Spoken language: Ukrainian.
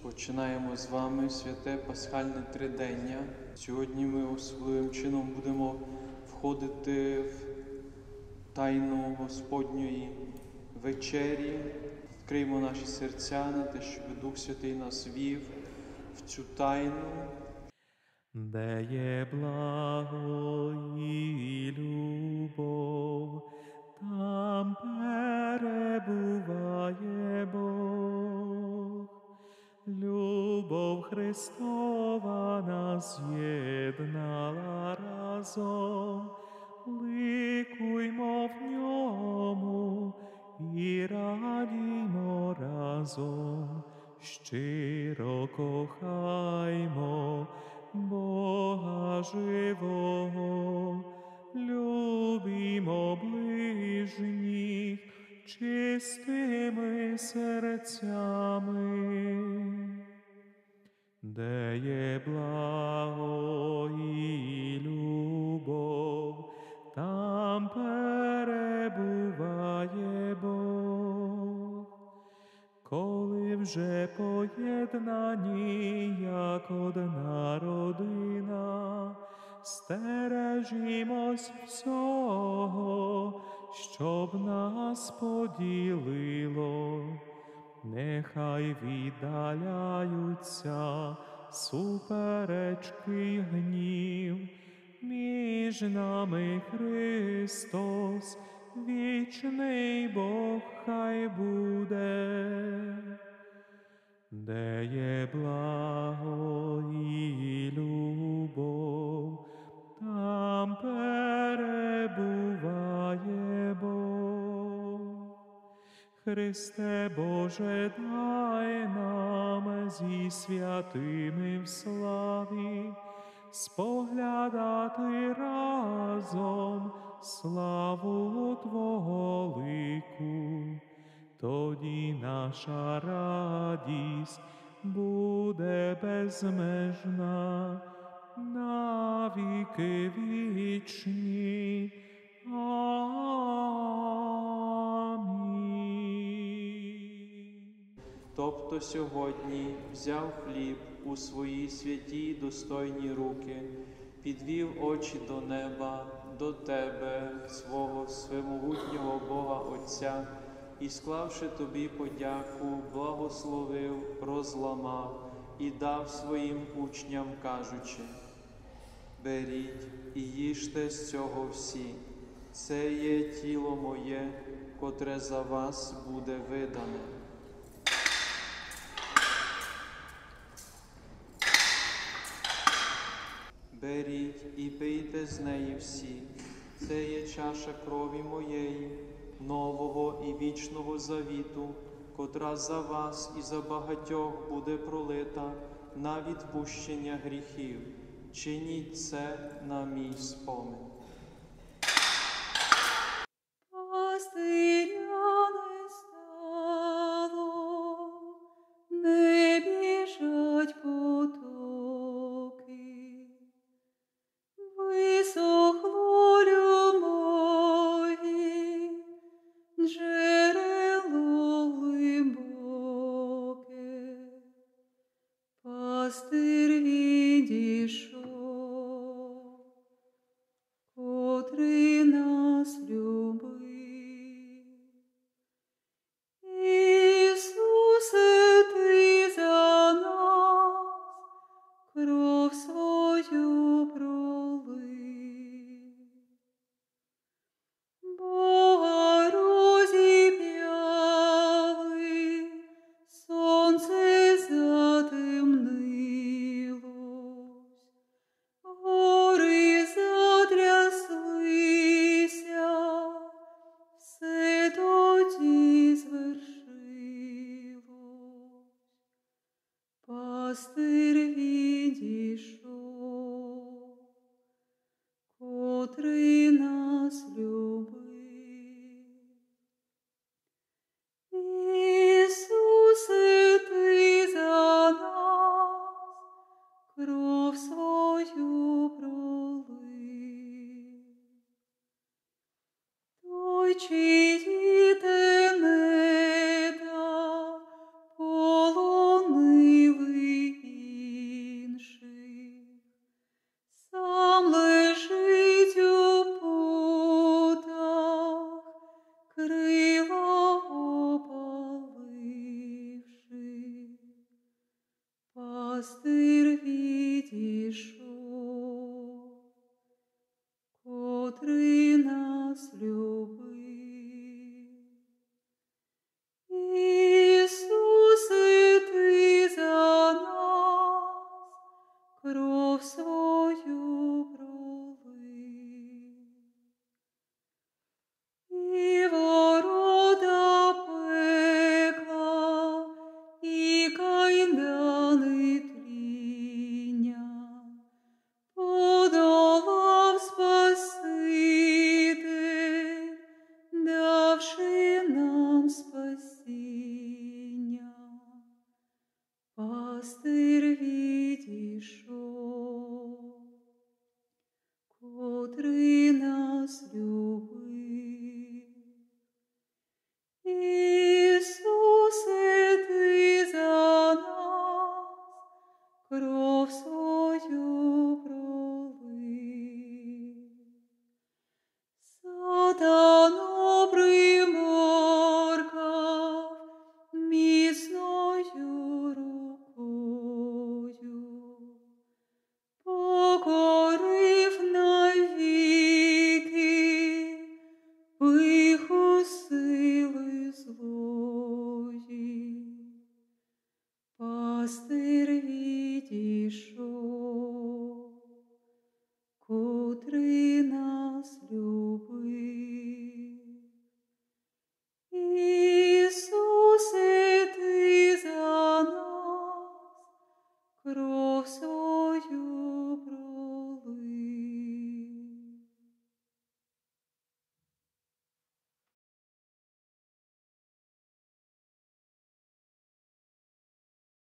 Починаємо з вами святе Пасхальне Тридення. Сьогодні ми особливим чином будемо входити в тайну Господньої вечері. Відкриємо наші серця на те, щоб Дух Святий нас вів в цю тайну. Де є благо і любов, там перебуває Бог. Любов Христова нас з'єднала разом, ликуймо в ньому і радіймо разом, щиро кохаймо Бога живого, любімо ближніх чистими серцями. Де є благо і любов, там перебуває Бог. Коли вже поєднані, як одна родина, стережімось всього, щоб нас поділило. Нехай віддаляються суперечки й гнів, між нами Христос, вічний Бог хай буде. Де є благо і любов, там перебуває Бог. Христе Боже, дай нам зі святими в славі споглядати разом славу Твого лику. Тоді наша радість буде безмежна навіки вічні. Тобто сьогодні взяв хліб у свої святі й достойні руки, підвів очі до неба, до Тебе, свого всемогутнього Бога Отця, і, склавши Тобі подяку, благословив, розламав і дав своїм учням, кажучи: «Беріть і їжте з цього всі, це є тіло моє, котре за вас буде видане». Беріть і пийте з неї всі, це є чаша крові моєї, нового і вічного завіту, котра за вас і за багатьох буде пролита на відпущення гріхів. Чиніть це на мій спомин. Котрий нас любив. Ісусе, Ти за нас кров свою пролив. Бога розіп'яли, сонце затемнилось, гори затряслися, все тоді звершилось. Пастир відійшов, котрий нас любив. Ісусе, Ти за нас кров свою пролив. Той, чиї тенета полонили пастир відійшов, котрий нас любив. Ісусе, ти за нас кров свою пролив, і ворота пекла, і кайдани тління подолав Спаситель, давши нам спасіння. Пастир відійшов, котрий нас любив. Ісусе, ти за нас кров свою пролив. Сатану приморкав міцною рукою, покорив навіки пиху сили злої. Пастир